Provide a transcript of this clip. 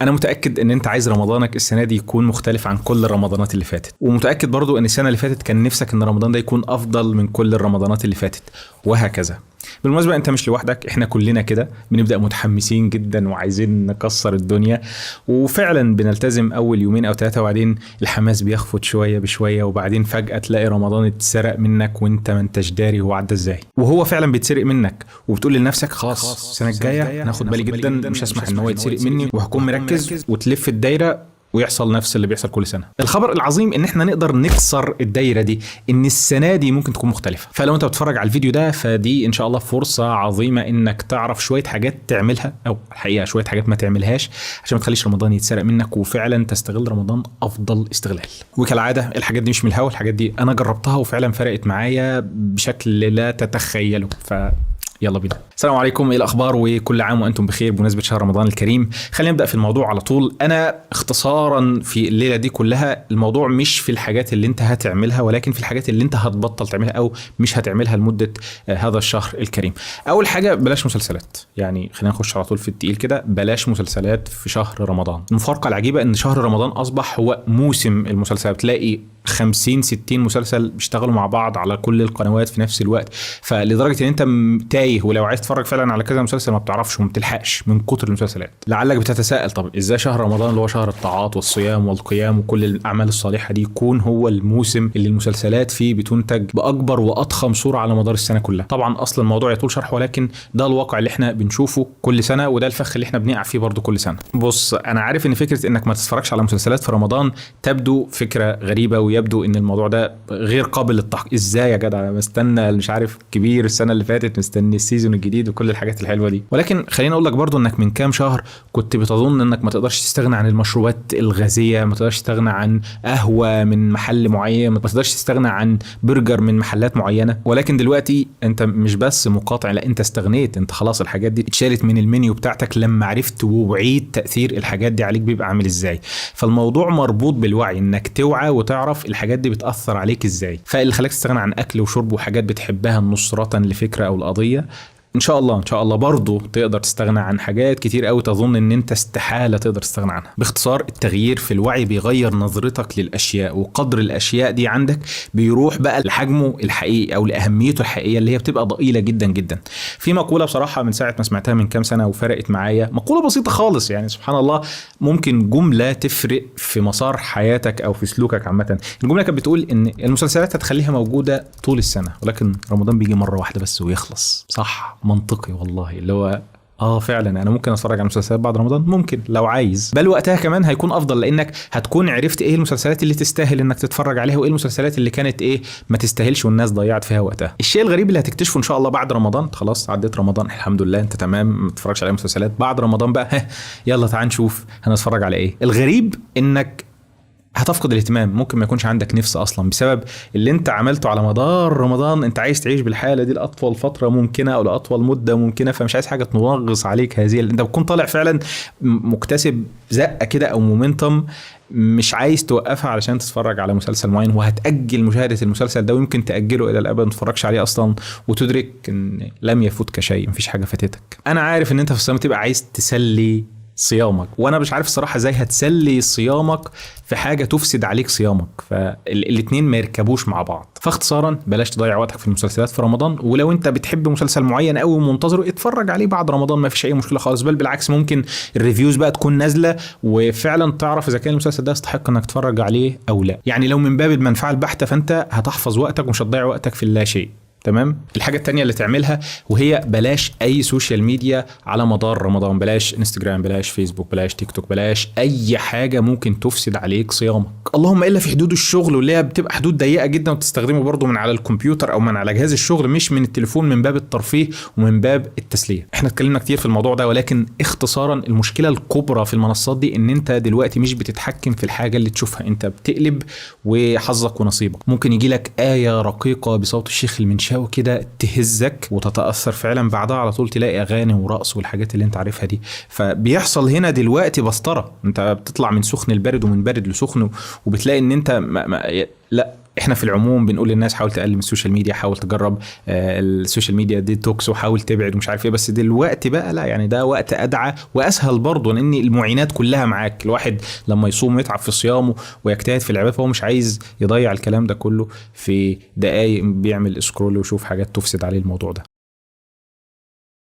انا متاكد ان انت عايز رمضانك السنه دي يكون مختلف عن كل الرمضانات اللي فاتت، ومتاكد برضو ان السنه اللي فاتت كان نفسك ان رمضان ده يكون افضل من كل الرمضانات اللي فاتت، وهكذا. بالمناسبة انت مش لوحدك، احنا كلنا كده بنبدأ متحمسين جدا وعايزين نكسر الدنيا، وفعلا بنلتزم اول يومين او ثلاثة وبعدين الحماس بيخفت شوية بشوية، وبعدين فجأة تلاقي رمضان اتسرق منك وانت ما انتش داري هو عدى ازاي، وهو فعلا بيتسرق منك، وبتقول لنفسك خلاص السنة الجاية ناخد بالي جدا، مش هسمح ان هو يتسرق مني وهكون مركز، وتلف الدايرة ويحصل نفس اللي بيحصل كل سنه. الخبر العظيم ان احنا نقدر نكسر الدايره دي، ان السنه دي ممكن تكون مختلفه. فلو انت بتتفرج على الفيديو ده فدي ان شاء الله فرصه عظيمه انك تعرف شويه حاجات تعملها، او الحقيقه شويه حاجات ما تعملهاش، عشان ما تخليش رمضان يتسرق منك وفعلا تستغل رمضان افضل استغلال. وكالعاده الحاجات دي مش من الهوا، الحاجات دي انا جربتها وفعلا فرقت معايا بشكل لا تتخيله. يلا بينا. السلام عليكم، ايه الاخبار؟ وكل عام وانتم بخير بمناسبه شهر رمضان الكريم. خلينا نبدا في الموضوع على طول. انا اختصارا في الليله دي كلها، الموضوع مش في الحاجات اللي انت هتعملها، ولكن في الحاجات اللي انت هتبطل تعملها او مش هتعملها لمده هذا الشهر الكريم. اول حاجه بلاش مسلسلات، يعني خلينا نخش على طول في التقيل كده. بلاش مسلسلات في شهر رمضان. المفارقه العجيبه ان شهر رمضان اصبح هو موسم المسلسلات، تلاقي 50-60 مسلسل بيشتغلوا مع بعض على كل القنوات في نفس الوقت، فلدرجه ان انت تايه، ولو عايز تتفرج فعلا على كذا مسلسل ما بتعرفش وما بتلحقش من كتر المسلسلات. لعلك بتتساءل طب ازاي شهر رمضان اللي هو شهر الطاعات والصيام والقيام وكل الاعمال الصالحه دي يكون هو الموسم اللي المسلسلات فيه بتنتج باكبر واضخم صوره على مدار السنه كلها؟ طبعا اصل الموضوع يطول شرح، ولكن ده الواقع اللي احنا بنشوفه كل سنه، وده الفخ اللي احنا بنقع فيه برضو كل سنه. بص، انا عارف ان فكره انك ما تتفرجش على مسلسلات في رمضان تبدو فكره غريبه، ويبدو ان الموضوع ده غير قابل للتحقيق. ازاي يا جدع؟ انا مستنى مش عارف كبير السنه اللي فاتت، مستني السيزون الجديد وكل الحاجات الحلوه دي. ولكن خليني اقول لك برضو انك من كام شهر كنت بتظن انك ما تقدرش تستغنى عن المشروبات الغازيه، ما تقدرش تستغنى عن قهوه من محل معين، ما تقدرش تستغنى عن برجر من محلات معينه. ولكن دلوقتي انت مش بس مقاطع، لا انت استغنيت، انت خلاص الحاجات دي اتشالت من المنيو بتاعتك لما عرفت ووعيت تاثير الحاجات دي عليك بيبقى عامل ازاي. فالموضوع مربوط بالوعي، انك توعى وتعرف الحاجات دي بتاثر عليك ازاي. فاللي خلاك تستغنى عن اكل وشرب وحاجات بتحبها نصرة لفكره او القضيه، ان شاء الله برضو تقدر تستغنى عن حاجات كتير قوي تظن ان انت استحالة تقدر تستغنى عنها. باختصار، التغيير في الوعي بيغير نظرتك للاشياء، وقدر الاشياء دي عندك بيروح بقى لحجمه الحقيقي او لاهميته الحقيقية اللي هي بتبقى ضئيلة جدا جدا. في مقولة بصراحة من ساعة ما سمعتها من كام سنة وفرقت معايا، مقولة بسيطة خالص يعني سبحان الله، ممكن جملة تفرق في مسار حياتك او في سلوكك عامة. الجملة كانت بتقول ان المسلسلات هتخليها موجودة طول السنة، ولكن رمضان بيجي مرة واحدة بس ويخلص. صح، منطقي والله، اللي هو فعلا انا ممكن اتفرج على مسلسلات بعد رمضان، ممكن لو عايز، بل وقتها كمان هيكون افضل، لانك هتكون عرفت ايه المسلسلات اللي تستاهل انك تتفرج عليها، وايه المسلسلات اللي كانت ما تستاهلش والناس ضيعت فيها وقتها. الشيء الغريب اللي هتكتشفه ان شاء الله بعد رمضان، خلاص عديت رمضان الحمد لله، انت تمام ما تتفرجش على مسلسلات، بعد رمضان بقى يلا تعال نشوف هنتفرج على ايه. الغريب انك هتفقد الاهتمام، ممكن ما يكونش عندك نفس اصلا بسبب اللي انت عملته على مدار رمضان. انت عايز تعيش بالحاله دي لاطول فتره ممكنه او لاطول مده ممكنه، فمش عايز حاجه تنغص عليك هذه. انت بتكون طالع فعلا مكتسب زقه كده او مومنتم، مش عايز توقفها علشان تتفرج على مسلسل معين، وهتأجل مشاهدة المسلسل ده، ويمكن تأجله إلى الأبد ما تتفرجش عليه أصلا، وتدرك إن لم يفوتك شيء، مفيش حاجة فاتتك. أنا عارف إن أنت في الصيام تبقى عايز تسلي صيامك، وانا مش عارف الصراحه ازاي هتسلي صيامك في حاجه تفسد عليك صيامك، فالاتنين ما يركبوش مع بعض. فاختصارا بلاش تضيع وقتك في المسلسلات في رمضان، ولو انت بتحب مسلسل معين قوي ومنتظره اتفرج عليه بعد رمضان، ما فيش اي مشكله خالص، بل بالعكس ممكن الريفيوز بقى تكون نازله وفعلا تعرف اذا كان المسلسل ده يستحق انك تتفرج عليه او لا. يعني لو من باب المنفعه البحته فانت هتحفظ وقتك ومش هتضيع وقتك في اللا شيء. تمام. الحاجة التانية اللي تعملها وهي بلاش اي سوشيال ميديا على مدار رمضان، بلاش انستجرام، بلاش فيسبوك، بلاش تيك توك، بلاش اي حاجة ممكن تفسد عليك صيامك، اللهم الا في حدود الشغل، واللي هي بتبقى حدود ضيقة جدا وتستخدمه برضو من على الكمبيوتر او من على جهاز الشغل، مش من التليفون، من باب الترفيه ومن باب التسلية. احنا اتكلمنا كتير في الموضوع ده، ولكن اختصارا المشكلة الكبرى في المنصات دي ان انت دلوقتي مش بتتحكم في الحاجة اللي تشوفها، انت بتقلب وحظك ونصيبك. ممكن يجي لك آية رقيقة بصوت الشيخ المنشاوي كده تهزك وتتأثر فعلا، بعدها على طول تلاقي أغاني ورقص والحاجات اللي انت عارفها دي. فبيحصل هنا دلوقتي بسطرة، انت بتطلع من سخن البارد ومن بارد لسخن، وبتلاقي ان انت لا احنا في العموم بنقول للناس حاول تقلل من السوشيال ميديا، حاول تجرب السوشيال ميديا ديتوكس، وحاول تبعد ومش عارف ايه. بس دلوقتي بقى لا، يعني ده وقت ادعى واسهل برضه، لان المعينات كلها معاك. الواحد لما يصوم ويتعب في صيامه ويجتهد في العباده، فهو مش عايز يضيع الكلام ده كله في دقايق بيعمل سكرول ويشوف حاجات تفسد عليه الموضوع ده.